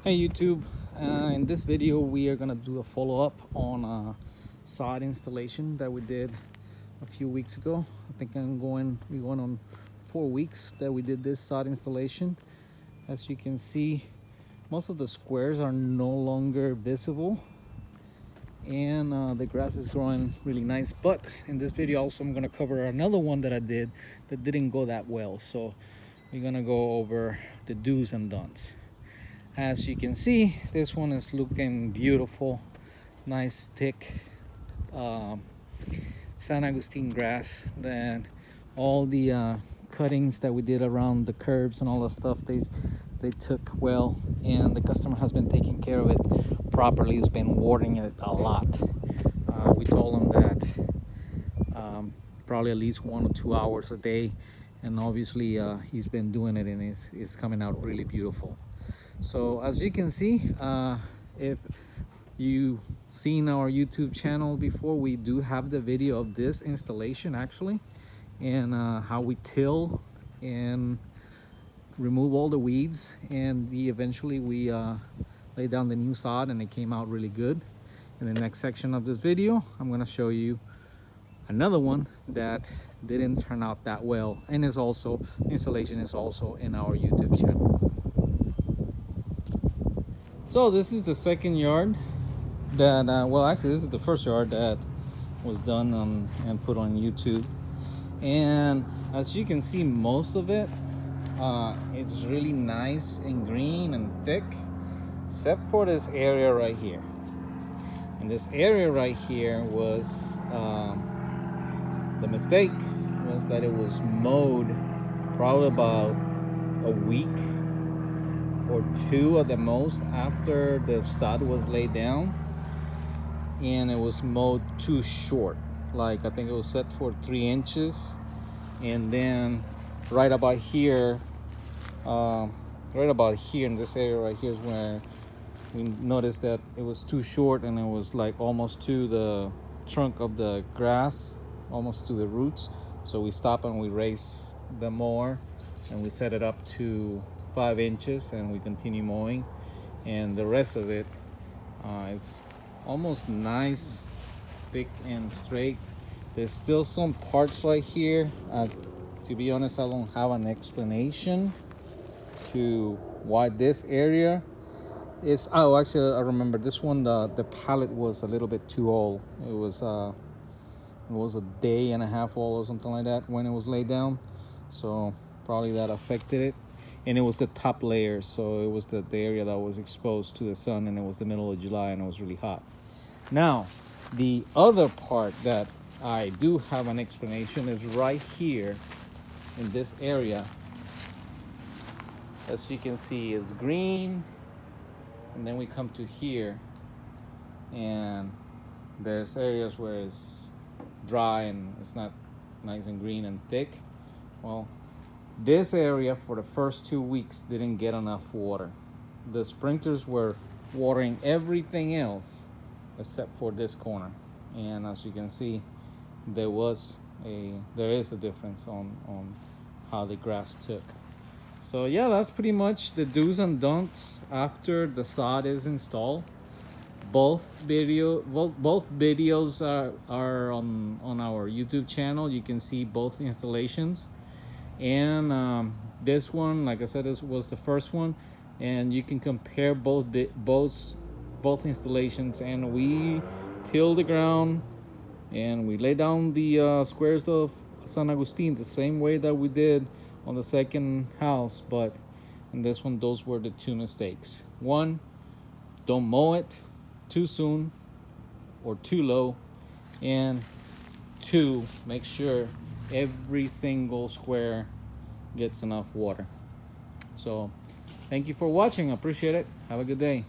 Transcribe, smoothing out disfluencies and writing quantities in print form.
Hey YouTube, in this video we are gonna do a follow-up on a sod installation that we did a few weeks ago. I think we're going on 4 weeks that we did this sod installation. As you can see, most of the squares are no longer visible, and the grass is growing really nice. But in this video also I'm gonna cover another one that I did that didn't go that well, so we're gonna go over the do's and don'ts. As you can see, this one is looking beautiful, nice thick San Agustin grass. Then all the cuttings that we did around the curbs and all the stuff, they took well, and the customer has been taking care of it properly. He's been watering it a lot. We told him that probably at least 1 or 2 hours a day, and obviously he's been doing it, and it's coming out really beautiful. So as you can see, if you've seen our YouTube channel before, we do have the video of this installation actually, and how we till and remove all the weeds, and eventually we laid down the new sod, and it came out really good. In the next section of this video, I'm going to show you another one that didn't turn out that well, and is also, installation is also in our YouTube channel. So this is the second yard that, well actually this is the first yard that was done and put on YouTube. And as you can see, most of it, it's really nice and green and thick, except for this area right here. And this area right here was, the mistake was that it was mowed probably about a week or 2 at the most after the sod was laid down, and it was mowed too short. Like I think it was set for 3 inches, and then right about here in this area right here is where we noticed that it was too short, and it was like almost to the trunk of the grass, almost to the roots. So we stopped and we raised the mower, and we set it up to 5 inches, and we continue mowing, and the rest of it is almost nice, thick and straight. There's still some parts right here. To be honest, I don't have an explanation to why this area is. Oh, actually, I remember this one. The pallet was a little bit too old. It was a day and a half old or something like that when it was laid down. So probably that affected it. And it was the top layer, so it was the area that was exposed to the sun, and it was the middle of July and it was really hot. Now, the other part that I do have an explanation is right here in this area. As you can see, it's green, and then we come to here, and there's areas where it's dry and it's not nice and green and thick. Well, this area for the first 2 weeks didn't get enough water. The sprinklers were watering everything else except for this corner, and as you can see, there is a difference on how the grass took. So yeah, that's pretty much the do's and don'ts after the sod is installed. Both videos are on our YouTube channel. You can see both installations. And this one, like I said, this was the first one, and you can compare both installations. And we tilled the ground, and we laid down the squares of San Agustin the same way that we did on the second house, but in this one, those were the 2 mistakes. 1, don't mow it too soon or too low, and 2, make sure every single square gets enough water. So thank you for watching. I appreciate it. Have a good day.